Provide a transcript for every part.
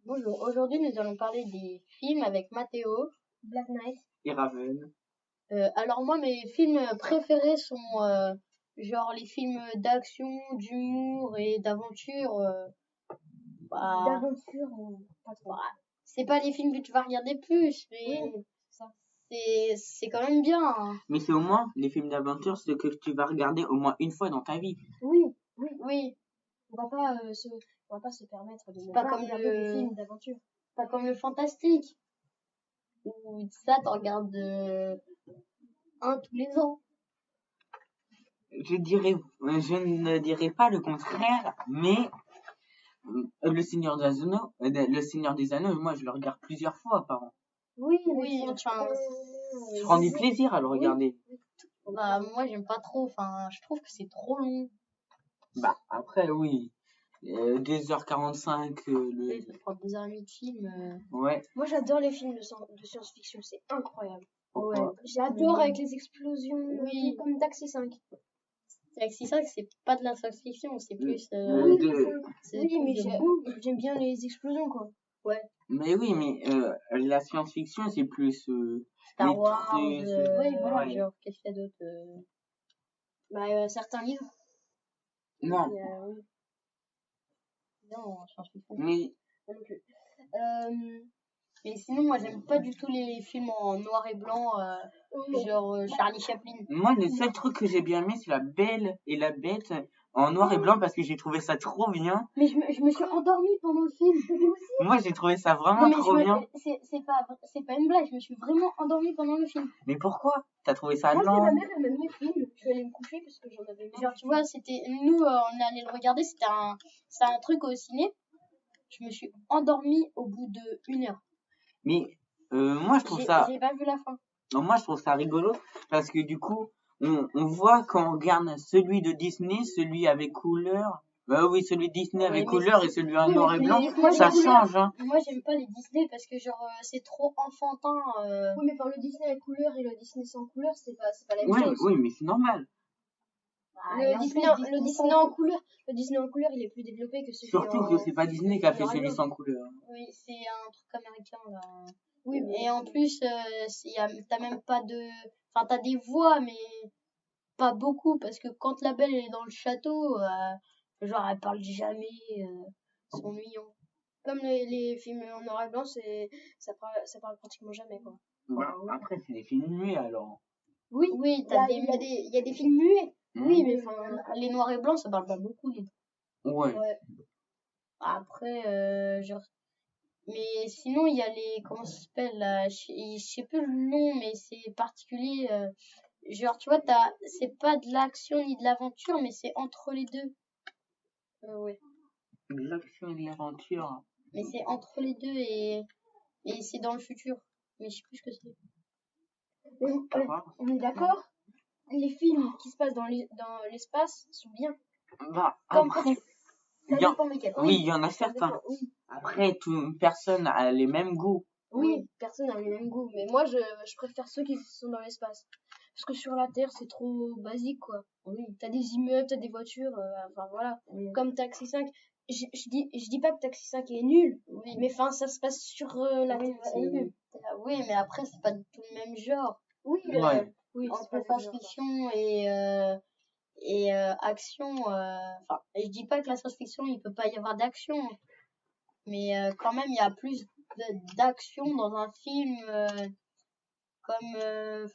Bonjour, aujourd'hui nous allons parler des films avec Mathéo, Black Knight. Et Raven. Alors moi mes films préférés sont genre les films d'action, d'humour et d'aventure. D'aventure, pas trop. C'est pas les films que tu vas regarder plus, mais c'est quand même bien. Hein. Mais c'est au moins les films d'aventure, ce que tu vas regarder au moins une fois dans ta vie. Oui. On va pas se permettre de ne pas pas comme regarder des films d'aventure. Pas comme le fantastique. Ou ça t'en regardes un tous les ans. Je ne dirais pas le contraire, mais le Seigneur des Anneaux, moi je le regarde plusieurs fois par an. Oui, je prends du plaisir à le regarder. Bah moi j'aime pas trop, je trouve que c'est trop long. Bah après oui, 2h45 Ça prend 2h30 de film. Ouais. Moi j'adore les films de science-fiction, c'est incroyable. Ouais. J'adore avec les explosions, comme Taxi 5. Taxi 5 c'est pas de la science-fiction, c'est plus mais j'aime bien les explosions quoi. Ouais. Mais oui, mais la science-fiction c'est plus Star Wars, voilà. Genre qu'est-ce qu'il y a d'autre Certains livres. Non. Non, science-fiction. Mais mais sinon, moi, j'aime pas du tout les films en noir et blanc, genre Charlie Chaplin. Moi, le seul truc que j'ai bien aimé, c'est La Belle et la Bête en noir et blanc parce que j'ai trouvé ça trop bien. Mais je me suis endormie pendant le film. Moi, j'ai trouvé ça vraiment trop bien. C'est pas une blague, je me suis vraiment endormie pendant le film. Mais pourquoi? T'as trouvé ça lent? Moi, ma mère, elle m'a mis le film. Je suis allée me coucher parce que j'en avais marre. Genre, tu vois, nous, on est allé le regarder, c'était un truc au ciné. Je me suis endormie au bout d'1 heure. Mais moi je trouve ça. J'ai pas vu la fin. Non, moi je trouve ça rigolo parce que du coup on voit quand on regarde celui de Disney, celui avec couleur. Bah oui, celui de Disney avec couleur et celui en noir et blanc, ça change. Hein. Moi j'aime pas les Disney parce que genre c'est trop enfantin. Oui, mais le Disney avec couleur et le Disney sans couleur, c'est pas la même chose. Oui, mais c'est normal. Le Disney en couleur, il est plus développé que celui Surtout que c'est pas Disney qui a fait celui sans couleur. Oui, c'est un truc américain là. Oui, et en plus t'as même pas de, t'as des voix mais pas beaucoup parce que quand la Belle est dans le château, genre elle parle jamais, c'est ennuyant. Comme les films en noir et blanc, ça parle pratiquement jamais quoi. Bah, après c'est des films muets alors. Oui, il y a des films muets. Oui, mais les noirs et blancs, ça parle pas beaucoup. Donc. Ouais. Après, genre. Mais sinon, il y a comment ça s'appelle là, je sais plus le nom, mais c'est particulier. Genre, tu vois, c'est pas de l'action ni de l'aventure, mais c'est entre les deux. Ouais. De l'action et de l'aventure. Mais c'est entre les deux et c'est dans le futur. Mais je sais plus ce que c'est. On est d'accord? Les films qui se passent dans l'espace sont bien. Bah, après, oui, il y en a certains. Après, personne a les mêmes goûts. Oui, personne n'a les mêmes goûts. Mais moi, je préfère ceux qui sont dans l'espace. Parce que sur la Terre, c'est trop basique, quoi. Oui, t'as des immeubles, t'as des voitures, voilà. Oui. Comme Taxi 5. Je dis pas que Taxi 5 est nul, oui. Mais ça se passe sur la Terre. Oui, mais après, c'est pas du tout le même genre. Oui, entre science-fiction et action. Je dis pas que la science-fiction, il peut pas y avoir d'action. Mais quand même, il y a plus d'action dans un film comme, je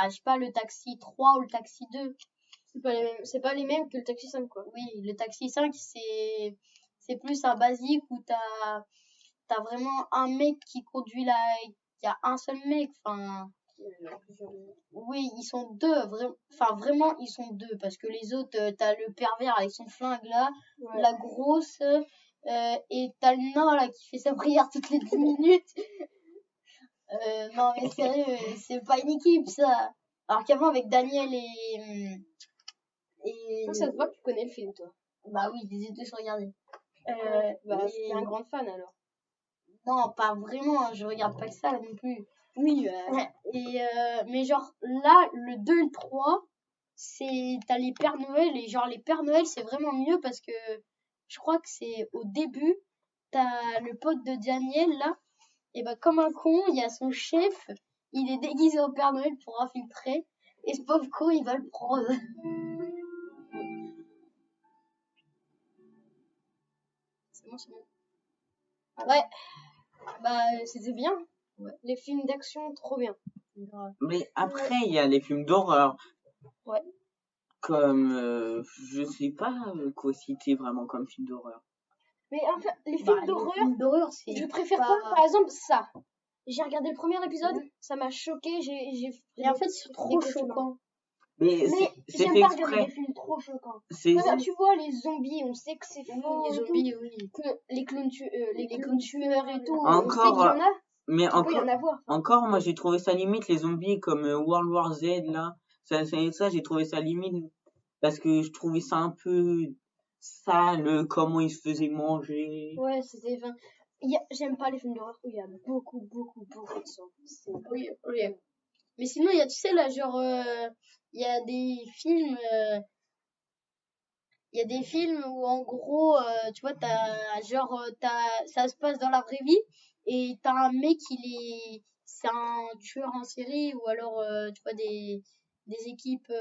sais pas, le Taxi 3 ou le Taxi 2. C'est pas les mêmes que le Taxi 5, quoi. Oui, le Taxi 5, c'est plus un basique où t'as vraiment un mec qui conduit il y a un seul mec, oui, ils sont deux, vraiment, ils sont deux, parce que les autres, t'as le pervers avec son flingue là, la grosse, et t'as le nain là qui fait sa prière toutes les 10 minutes. Non, mais sérieux, c'est pas une équipe ça. Alors qu'avant, avec Daniel et. Ça se voit que tu connais le film, toi. Bah oui, je les ai tous regardés. T'es un grand fan alors. Non, pas vraiment, hein, je regarde pas que ça non plus. Oui, mais genre là, le 2 et le 3, t'as les Pères Noël et genre les Pères Noël, c'est vraiment mieux parce que je crois que c'est au début, t'as le pote de Daniel, là, et bah, comme un con, il y a son chef, il est déguisé au Père Noël pour infiltrer, et ce pauvre con, il va le prendre. C'est bon, c'est bon. Ouais, bah, c'était bien. Ouais. Les films d'action, trop bien. Mais après, il y a les films d'horreur. Ouais. Comme, je sais pas quoi citer vraiment comme film d'horreur. Mais enfin, les Bah, films d'horreur, les films d'horreur, c'est je préfère pas- pas, par exemple, ça. J'ai regardé le premier épisode, ça m'a choqué, Et en fait, c'est trop choquant. Mais Mais c'est j'aime fait pas regarder exprès. des films trop choquants. C'est Voilà, tu vois, les zombies, on sait que c'est faux. Les et tout. zombies, oui. Les clowns tueurs et tout, Encore, on sait qu'il y en a. mais Il peut y en avoir. encore, moi j'ai trouvé ça limite les zombies comme World War Z là. Ça j'ai trouvé ça limite parce que je trouvais ça un peu sale comment ils se faisaient manger. Ouais, c'était. Enfin, j'aime pas les films d'horreur où il y a beaucoup de sang. Oui, oui. Mais sinon, il y a, tu sais, là, genre, il y a des films. Il y a des films où, en gros, tu vois, ça se passe dans la vraie vie et t'as un mec, c'est un tueur en série ou alors, tu vois, des équipes,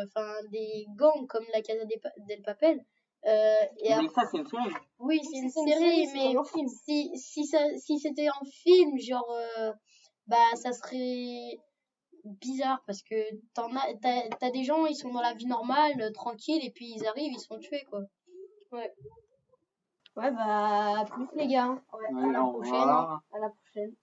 enfin, des gangs comme la Casa del Papel. Et Mais ça c'est une série. oui, c'est une une série, c'est mais comme un film. si c'était un film, genre, bah, ça serait bizarre parce que t'as des gens, ils sont dans la vie normale, tranquille, et puis ils arrivent, ils sont tués, quoi. Ouais. Ouais, bah, à plus les gars. Ouais, Ouais, à la au prochaine. revoir. À la prochaine.